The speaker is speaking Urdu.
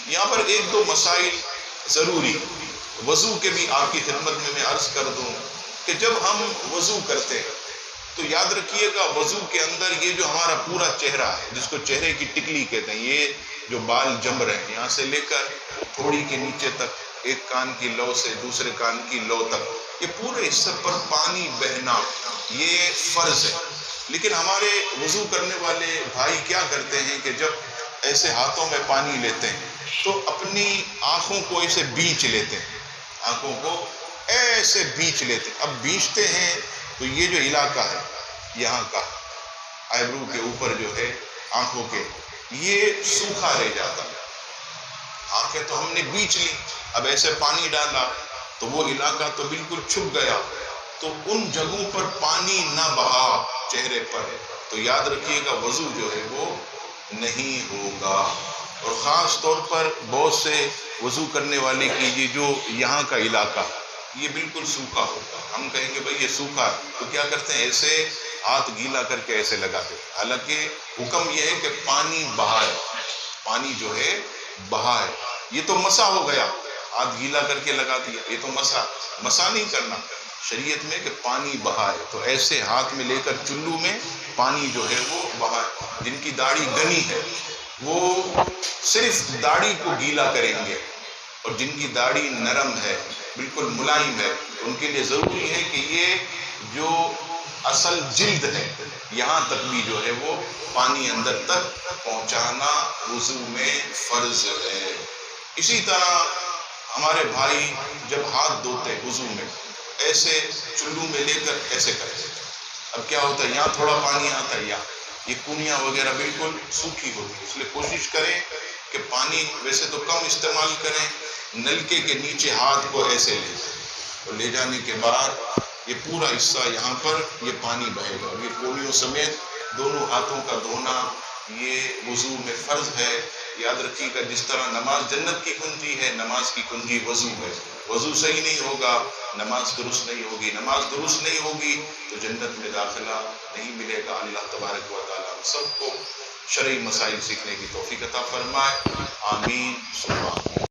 یہاں پر ایک دو مسائل ضروری وضو کے بھی آپ کی خدمت میں عرض کر دوں کہ جب ہم وضو کرتے ہیں تو یاد رکھیے گا وضو کے اندر یہ جو ہمارا پورا چہرہ ہے جس کو چہرے کی ٹکلی کہتے ہیں، یہ جو بال جم رہے ہیں یہاں سے لے کر تھوڑی کے نیچے تک، ایک کان کی لو سے دوسرے کان کی لو تک، یہ پورے حصے پر پانی بہنا یہ فرض ہے۔ لیکن ہمارے وضو کرنے والے بھائی کیا کرتے ہیں کہ جب ایسے ہاتھوں میں پانی لیتے ہیں تو اپنی آنکھوں کو ایسے بیچ لیتے ہیں، آنکھوں کو ایسے بیچ لیتے ہیں۔ اب بیچتے ہیں تو یہ جو علاقہ ہے یہاں کا آئیبرو کے اوپر جو ہے آنکھوں کے، یہ سوکھا رہ جاتا ہے۔ آنکھیں تو ہم نے بیچ لی، اب ایسے پانی ڈالا تو وہ علاقہ تو بالکل چھپ گیا، تو ان جگہوں پر پانی نہ بہا چہرے پر تو یاد رکھیے گا وضو جو ہے وہ نہیں ہوگا۔ اور خاص طور پر بہت سے وضو کرنے والے کی یہ جو یہاں کا علاقہ یہ بالکل سوکھا ہوگا، ہم کہیں گے بھئی یہ سوکھا ہے تو کیا کرتے ہیں ایسے ہاتھ گیلا کر کے ایسے لگاتے ہیں، حالانکہ حکم یہ ہے کہ پانی بہائے، پانی جو ہے بہائے۔ یہ تو مسح ہو گیا، ہاتھ گیلا کر کے لگا دیا، یہ تو مسح نہیں کرنا شریعت میں کہ پانی بہائے، تو ایسے ہاتھ میں لے کر چلو میں پانی جو ہے وہ بہائے۔ جن کی داڑھی گھنی ہے وہ صرف داڑھی کو گیلا کریں گے، اور جن کی داڑھی نرم ہے بالکل ملائم ہے ان کے لیے ضروری ہے کہ یہ جو اصل جلد ہے یہاں تک بھی جو ہے وہ پانی اندر تک پہنچانا وضو میں فرض ہے۔ اسی طرح ہمارے بھائی جب ہاتھ دھوتے وضو میں ایسے چلو میں لے کر ایسے کرتے، اب کیا ہوتا ہے یہاں تھوڑا پانی آتا ہے، یہ کونیاں وغیرہ بالکل سوکھی ہوتی ہے، اس لیے کوشش کریں کہ پانی ویسے تو کم استعمال کریں، نلکے کے نیچے ہاتھ کو ایسے لے جائیں، اور لے جانے کے بعد یہ پورا حصہ یہاں پر یہ پانی بہے گا، یہ کونیوں سمیت دونوں ہاتھوں کا دھونا یہ وضو میں فرض ہے۔ یاد رکھیے گا جس طرح نماز جنت کی کنجی ہے، نماز کی کنجی وضو ہے، وضو صحیح نہیں ہوگا نماز درست نہیں ہوگی، نماز درست نہیں ہوگی تو جنت میں داخلہ نہیں ملے گا۔ اللہ تبارک و تعالیٰ ہم سب کو شرعی مسائل سیکھنے کی توفیق عطا فرمائے، آمین ثم آمین۔